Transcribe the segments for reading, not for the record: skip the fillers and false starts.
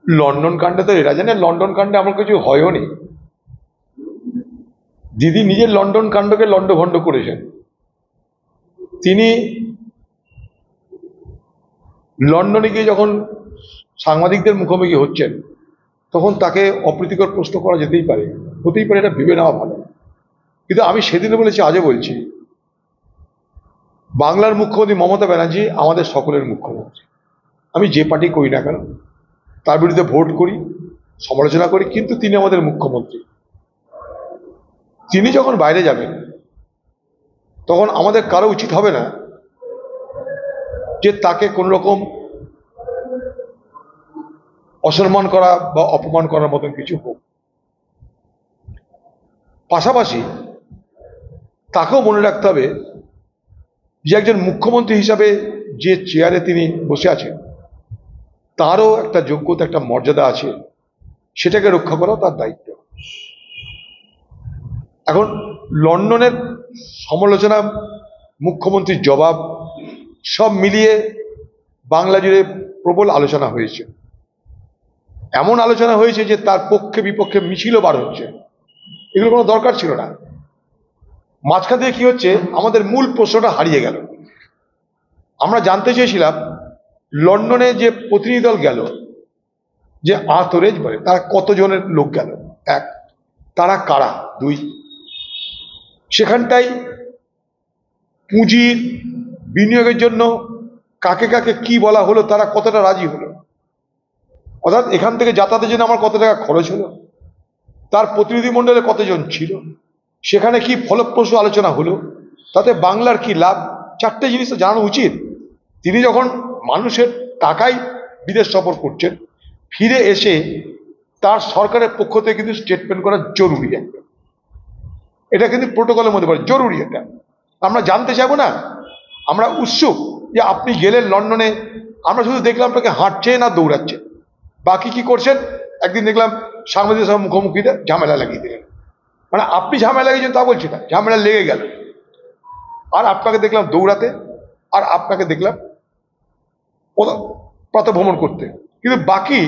London কাণ্ডে তো এরা জানে, লন্ডন কাণ্ডে আমার কিছু হয়ও নি। দিদি নিজের লন্ডন কাণ্ডকে লন্ডভন্ড করেছেন। তিনি লন্ডনে গিয়ে যখন সাংবাদিকদের মুখোমুখি হচ্ছেন তখন তাকে অপ্রীতিকর প্রশ্ন করা যেতেই পারে, হতেই পারে, এটা ভেবে নেওয়া ভালো। কিন্তু আমি সেদিনে বলেছি, আজও বলছি, বাংলার মুখ্যমন্ত্রী মমতা ব্যানার্জি আমাদের সকলের মুখ্যমন্ত্রী। আমি যে পার্টি করি না কেন, তার বিরুদ্ধে ভোট করি, সমালোচনা করি, কিন্তু তিনি আমাদের মুখ্যমন্ত্রী। তিনি যখন বাইরে যাবেন তখন আমাদের কারো উচিত হবে না যে তাকে কোন রকম অসম্মান করা বা অপমান করার মতন কিছু হোক। পাশাপাশি তাকেও মনে রাখতে হবে যে একজন মুখ্যমন্ত্রী হিসাবে যে চেয়ারে তিনি বসে আছেন তারও একটা যোগ্যতা, একটা মর্যাদা আছে, সেটাকে রক্ষা করাও তার দায়িত্ব। এখন লন্ডনের সমালোচনা, মুখ্যমন্ত্রীর জবাব, সব মিলিয়ে বাংলা জুড়ে প্রবল আলোচনা হয়েছে। এমন আলোচনা হয়েছে যে তার পক্ষে বিপক্ষে মিছিলও বার হচ্ছে। এগুলো কোনো দরকার ছিল না। মাঝখান থেকে কি হচ্ছে, আমাদের মূল প্রশ্নটা হারিয়ে গেল। আমরা জানতে চেয়েছিলাম লন্ডনে যে প্রতিনিধি দল গেল, যে আর্থরেজ বলে, তারা কতজনের লোক গেল, এক, তারা কারা, দুই, সেখানটাই পুঁজির বিনিয়োগের জন্য কাকে কাকে কি বলা হলো, তারা কতটা রাজি হলো, অর্থাৎ এখান থেকে যাতায়াতের জন্য আমার কত টাকা খরচ হলো, তার প্রতিনিধি মণ্ডলে কতজন ছিল, সেখানে কি ফলপ্রসূ আলোচনা হলো, তাতে বাংলার কি লাভ, চারটে জিনিস তো জানানো উচিত। তিনি যখন মানুষের টাকায় বিদেশ সফর করছেন, ফিরে এসে তার সরকারের পক্ষ থেকে কিন্তু স্টেটমেন্ট করা জরুরি। এটা কিন্তু প্রোটোকলের মধ্যে পড়ে, জরুরি। এটা আমরা জানতে চাইবো না, আমরা উৎসুক যে আপনি গেলেন লন্ডনে, আমরা শুধু দেখলাম আপনাকে হাঁটছেন না দৌড়াচ্ছেন, বাকি কি করছেন। একদিন দেখলাম সাংবাদিকের সঙ্গে মুখোমুখিতে ঝামেলা লাগিয়ে দিলেন, মানে আপনি ঝামেলা লাগিয়েছেন তা বলছি না, ঝামেলা লেগে গেল। আর আপনাকে দেখলাম দৌড়াতে, আর আপনাকে দেখলাম প্রাতঃভ্রমণ করতে, কিন্তু বাকি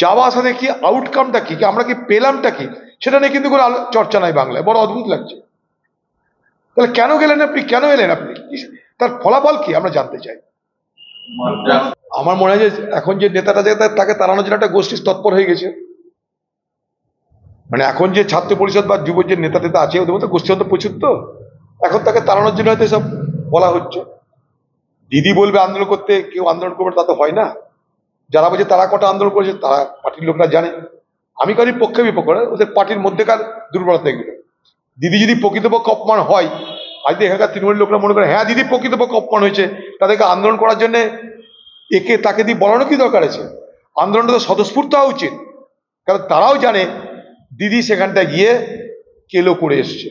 যাওয়া আসাতে কি আউটকামটা কি, আমরা কি পেলামটা কি, সেটা নিয়ে কিন্তু কোনো চর্চা নাই বাংলায়। বড় অদ্ভুত লাগছে। তাহলে কেন গেলেন আপনি, কেন এলেন আপনি, তার ফলাফল কি আমরা জানতে চাই। আমার মনে হয় যে এখন যে নেতাটা তাকে তাড়ানোর জন্য একটা গোষ্ঠী তৎপর হয়ে গেছে। মানে এখন যে ছাত্র পরিষদ বা যুব যে নেতা টেতা আছে ওদের মধ্যে গোষ্ঠী প্রচুর, তো এখন তাকে তাড়ানোর জন্য হয়তো সব বলা হচ্ছে। দিদি বলবে আন্দোলন করতে, কেউ আন্দোলন করবে তা তো হয় না। যারা বলছে তারা কটা আন্দোলন করেছে তারা পার্টির লোকরা জানে। আমি কারি পক্ষে বিপক্ষে, ওদের পার্টির মধ্যেকার দুর্বলতা এগুলো। দিদি যদি প্রকৃতপক্ষে অপমান হয়, আজ এখানকার তৃণমূলের লোকরা মনে করে হ্যাঁ দিদি প্রকৃতপক্ষে অপমান হয়েছে, তাদেরকে আন্দোলন করার জন্য একে তাকে দিয়ে বলানো কি দরকার আছে। আন্দোলনটা তো স্বতঃস্ফূর্ত হওয়া উচিত, কারণ তারাও জানে দিদি সেখানটা গিয়ে কেলো করে এসছে।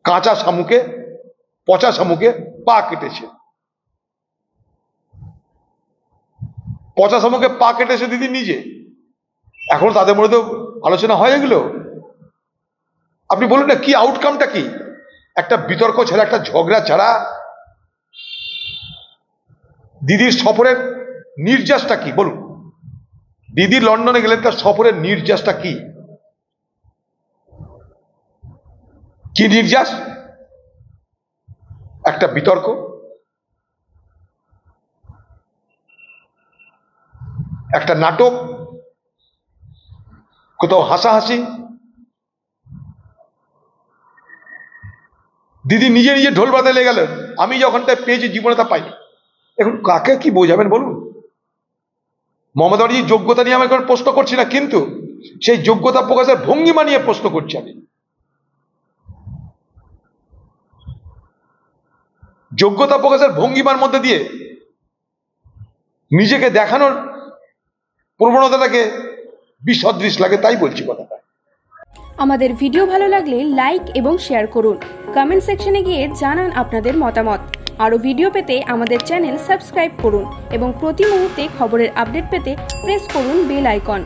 কাঁচা শামুকে, পচা শামুকে পা কেটেছে, পচা শামুকে পা কেটেছে দিদি নিজে। এখন তাদের মধ্যে আলোচনা হয় এগুলো। আপনি বলুন না কি আউটকামটা কি, একটা বিতর্ক ছাড়া, একটা ঝগড়া ছাড়া দিদির সফরের নির্যাসটা কি বলুন। দিদি লন্ডনে গেলেন, তার সফরের নির্যাসটা কি, কি নির্যাস, একটা বিতর্ক, একটা নাটক, কোথাও হাসাহাসি। দিদি নিজে নিজে ঢোল বাজাতে লেগে গেলেন, আমি যখনটা পেয়েছি জীবনে তা পাইনি। এখন কাকে কি বোঝাবেন বলুন। মমতা ব্যানার্জির যোগ্যতা নিয়ে আমি এখন প্রশ্ন করছি না, কিন্তু সেই যোগ্যতা প্রকাশের ভঙ্গিমা নিয়ে প্রশ্ন করছি আমি। যোগ্যতা প্রকাশের ভঙ্গিমার মধ্যে দিয়ে নিজেকে দেখানোর প্রবণতাটাকে বিসদৃশ লাগে, তাই বলছি কথাটা। আমাদের ভিডিও ভালো লাগলে লাইক এবং শেয়ার করুন, কমেন্ট সেকশনে গিয়ে জানান আপনাদের মতামত। আরও ভিডিও পেতে আমাদের চ্যানেল সাবস্ক্রাইব করুন এবং প্রতি মুহূর্তে খবরের আপডেট পেতে প্রেস করুন বেল আইকন।